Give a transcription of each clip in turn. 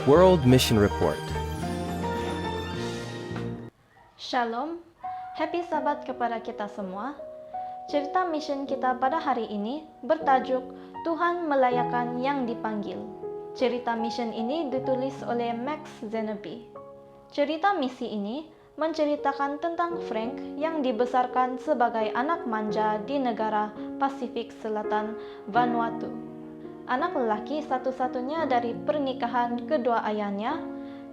World Mission Report. Shalom, happy Sabat kepada kita semua. Cerita mission kita pada hari ini bertajuk Tuhan Melayakan yang Dipanggil. Cerita mission ini ditulis oleh Max Zenabi. Cerita misi ini menceritakan tentang Frank yang dibesarkan sebagai anak manja di negara Pasifik Selatan, Vanuatu. Anak lelaki satu-satunya dari pernikahan kedua ayahnya.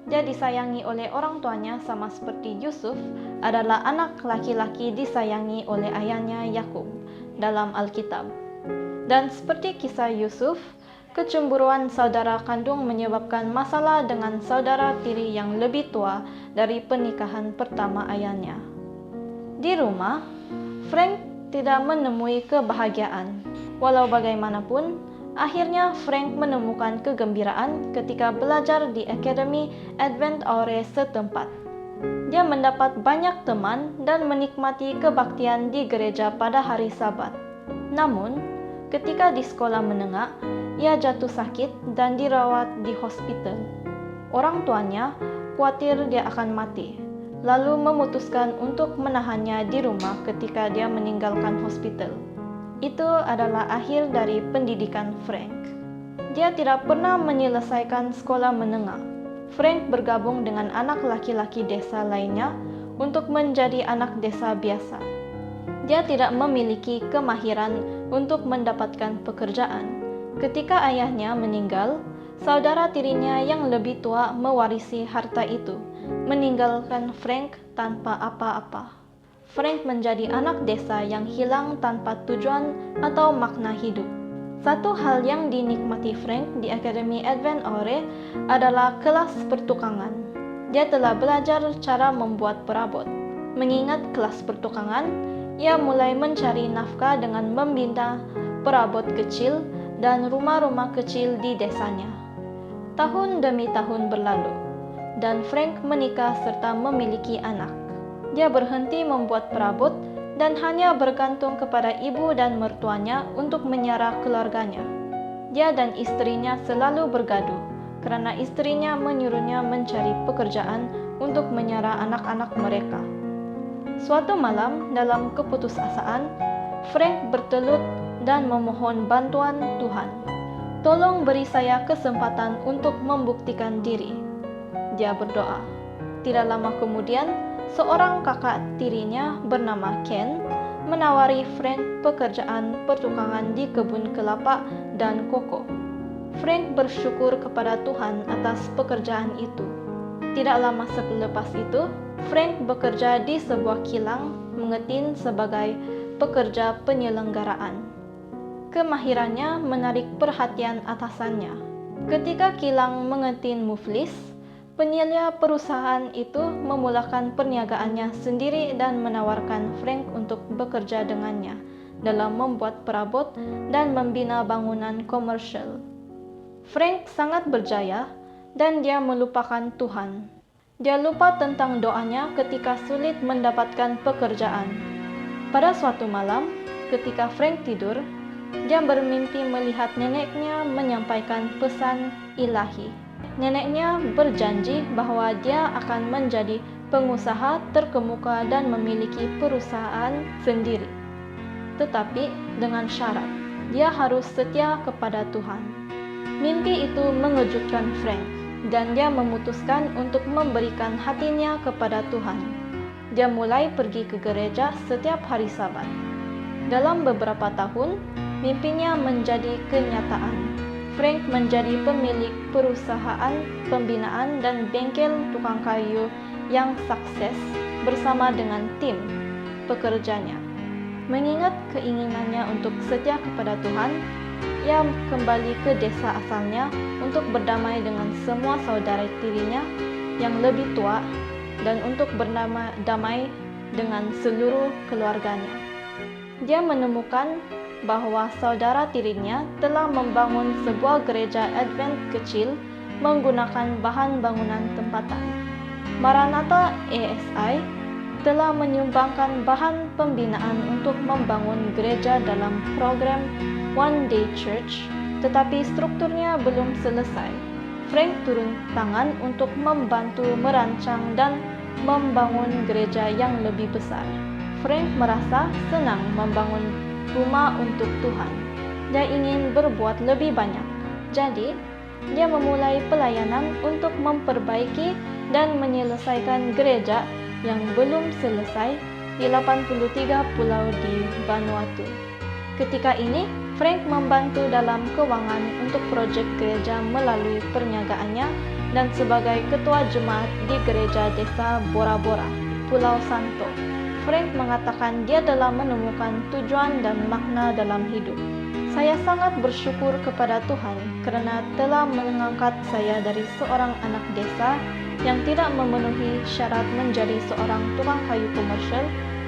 Dia disayangi oleh orang tuanya sama seperti Yusuf adalah anak laki-laki disayangi oleh ayahnya Yakub dalam Alkitab. Dan seperti kisah Yusuf, kecemburuan saudara kandung menyebabkan masalah dengan saudara tiri yang lebih tua dari pernikahan pertama ayahnya. Di rumah, Frank tidak menemui kebahagiaan. Walau bagaimanapun, akhirnya Frank menemukan kegembiraan ketika belajar di Akademi Advent Aure setempat. Dia mendapat banyak teman dan menikmati kebaktian di gereja pada hari Sabat. Namun, ketika di sekolah menengah, ia jatuh sakit dan dirawat di hospital. Orang tuanya khawatir dia akan mati, lalu memutuskan untuk menahannya di rumah ketika dia meninggalkan hospital. Itu adalah akhir dari pendidikan Frank. Dia tidak pernah menyelesaikan sekolah menengah. Frank bergabung dengan anak laki-laki desa lainnya untuk menjadi anak desa biasa. Dia tidak memiliki kemahiran untuk mendapatkan pekerjaan. Ketika ayahnya meninggal, saudara tirinya yang lebih tua mewarisi harta itu, meninggalkan Frank tanpa apa-apa. Frank menjadi anak desa yang hilang tanpa tujuan atau makna hidup. Satu hal yang dinikmati Frank di Akademi Advent Aure adalah kelas pertukangan. Dia telah belajar cara membuat perabot. Mengingat kelas pertukangan, ia mulai mencari nafkah dengan membina perabot kecil dan rumah-rumah kecil di desanya. Tahun demi tahun berlalu, dan Frank menikah serta memiliki anak. Dia berhenti membuat perabot dan hanya bergantung kepada ibu dan mertuanya untuk menyara keluarganya. Dia dan istrinya selalu bergaduh karena istrinya menyuruhnya mencari pekerjaan untuk menyara anak-anak mereka. Suatu malam dalam keputusasaan, Frank bertelut dan memohon bantuan Tuhan. Tolong beri saya kesempatan untuk membuktikan diri. Dia berdoa. Tidak lama kemudian, seorang kakak tirinya bernama Ken menawari Frank pekerjaan pertukangan di kebun kelapa dan koko. Frank bersyukur kepada Tuhan atas pekerjaan itu. Tidak lama selepas itu, Frank bekerja di sebuah kilang mengetin sebagai pekerja penyelenggaraan. Kemahirannya menarik perhatian atasannya. Ketika kilang mengetin muflis, penyelia perusahaan itu memulakan perniagaannya sendiri dan menawarkan Frank untuk bekerja dengannya dalam membuat perabot dan membina bangunan komersial. Frank sangat berjaya dan dia melupakan Tuhan. Dia lupa tentang doanya ketika sulit mendapatkan pekerjaan. Pada suatu malam, ketika Frank tidur, dia bermimpi melihat neneknya menyampaikan pesan ilahi. Neneknya berjanji bahwa dia akan menjadi pengusaha terkemuka dan memiliki perusahaan sendiri. Tetapi dengan syarat, dia harus setia kepada Tuhan. Mimpi itu mengejutkan Frank, dan dia memutuskan untuk memberikan hatinya kepada Tuhan. Dia mulai pergi ke gereja setiap hari Sabat. Dalam beberapa tahun, mimpinya menjadi kenyataan. Frank menjadi pemilik perusahaan pembinaan dan bengkel tukang kayu yang sukses bersama dengan tim pekerjanya. Mengingat keinginannya untuk setia kepada Tuhan, ia kembali ke desa asalnya untuk berdamai dengan semua saudara tirinya yang lebih tua dan untuk berdamai dengan seluruh keluarganya. Dia menemukan bahwa saudara tirinya telah membangun sebuah gereja Advent kecil menggunakan bahan bangunan tempatan. Maranatha ASI telah menyumbangkan bahan pembinaan untuk membangun gereja dalam program One Day Church, tetapi strukturnya belum selesai. Frank turun tangan untuk membantu merancang dan membangun gereja yang lebih besar. Frank merasa senang membangun rumah untuk Tuhan. Dia ingin berbuat lebih banyak. Jadi, dia memulai pelayanan untuk memperbaiki dan menyelesaikan gereja yang belum selesai di 83 pulau di Vanuatu. Ketika ini, Frank membantu dalam keuangan untuk proyek gereja melalui perniagaannya dan sebagai ketua jemaat di gereja desa Bora Bora, Pulau Santo. Frank mengatakan dia telah menemukan tujuan dan makna dalam hidup. Saya sangat bersyukur kepada Tuhan karena telah mengangkat saya dari seorang anak desa yang tidak memenuhi syarat menjadi seorang tukang kayu komersial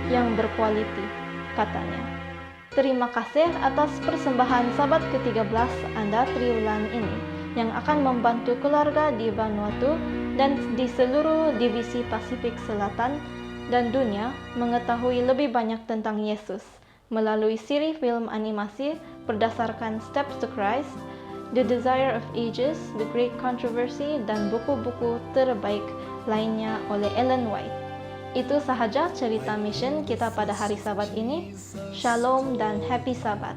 yang berkualiti, katanya. Terima kasih atas persembahan Sabat ke-13 Anda triwulan ini yang akan membantu keluarga di Vanuatu dan di seluruh divisi Pasifik Selatan dan dunia mengetahui lebih banyak tentang Yesus melalui siri film animasi berdasarkan Steps to Christ, The Desire of Ages, The Great Controversy, dan buku-buku terbaik lainnya oleh Ellen White. Itu sahaja cerita mission kita pada hari Sabat ini. Shalom dan Happy Sabat.